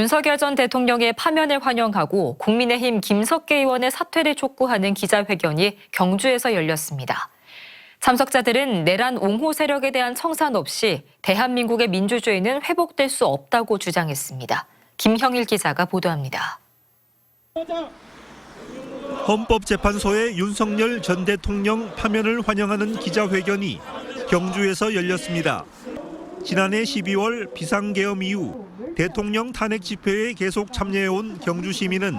윤석열 전 대통령의 파면을 환영하고 국민의힘 김석계 의원의 사퇴를 촉구하는 기자회견이 경주에서 열렸습니다. 참석자들은 내란 옹호 세력에 대한 청산 없이 대한민국의 민주주의는 회복될 수 없다고 주장했습니다. 김형일 기자가 보도합니다. 헌법재판소의 윤석열 전 대통령 파면을 환영하는 기자회견이 경주에서 열렸습니다. 지난해 12월 비상계엄 이후 대통령 탄핵 집회에 계속 참여해온 경주 시민은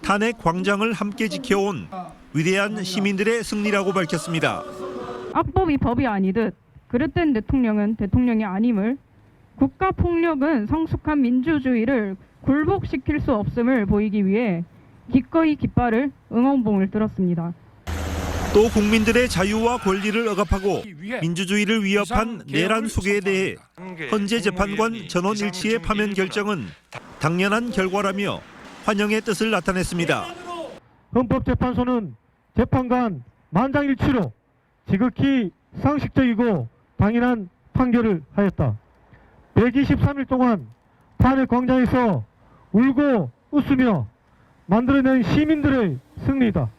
탄핵 광장을 함께 지켜온 위대한 시민들의 승리라고 밝혔습니다. 악법이 법이 아니듯 그릇된 대통령은 대통령이 아님을, 국가폭력은 성숙한 민주주의를 굴복시킬 수 없음을 보이기 위해 기꺼이 깃발을 응원봉을 들었습니다. 또 국민들의 자유와 권리를 억압하고 민주주의를 위협한 내란 수괴에 대해 헌재 재판관 전원 일치의 파면 결정은 당연한 결과라며 환영의 뜻을 나타냈습니다. 헌법재판소는 재판관 만장일치로 지극히 상식적이고 당연한 판결을 하였다. 123일 동안 탄핵 광장에서 울고 웃으며 만들어낸 시민들의 승리다.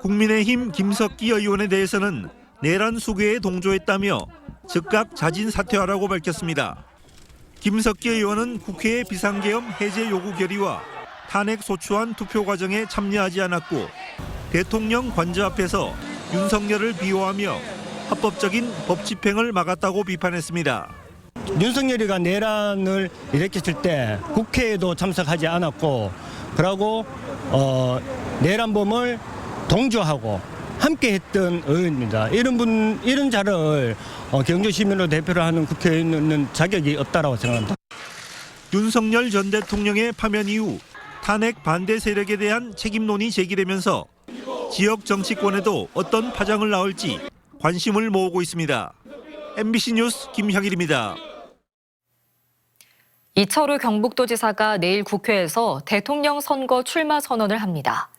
국민의힘 김석기 의원에 대해서는 내란 수괴에 동조했다며 즉각 자진 사퇴하라고 밝혔습니다. 김석기 의원은 국회의 비상계엄 해제 요구 결의와 탄핵 소추안 투표 과정에 참여하지 않았고 대통령 관저 앞에서 윤석열을 비호하며 합법적인 법 집행을 막았다고 비판했습니다. 윤석열이가 내란을 일으켰을 때 국회에도 참석하지 않았고, 그러고 내란범을 동조하고 함께했던 의원입니다. 이런 자를 경주 시민으로 대표를 하는 국회의원은 자격이 없다라고 생각합니다. 윤석열 전 대통령의 파면 이후 탄핵 반대 세력에 대한 책임론이 제기되면서 지역 정치권에도 어떤 파장을 낳을지 관심을 모으고 있습니다. MBC 뉴스 김형일입니다. 이철우 경북도지사가 내일 국회에서 대통령 선거 출마 선언을 합니다.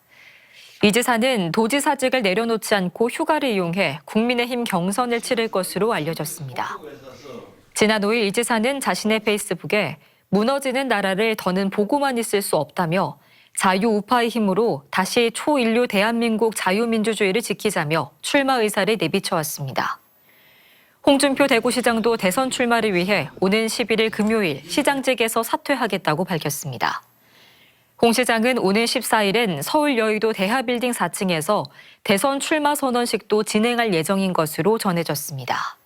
이 지사는 도지사직을 내려놓지 않고 휴가를 이용해 국민의힘 경선을 치를 것으로 알려졌습니다. 지난 5일 이 지사는 자신의 페이스북에 무너지는 나라를 더는 보고만 있을 수 없다며 자유우파의 힘으로 다시 초인류 대한민국 자유민주주의를 지키자며 출마 의사를 내비쳐왔습니다. 홍준표 대구시장도 대선 출마를 위해 오는 11일 금요일 시장직에서 사퇴하겠다고 밝혔습니다. 홍 시장은 오는 14일엔 서울 여의도 대하빌딩 4층에서 대선 출마 선언식도 진행할 예정인 것으로 전해졌습니다.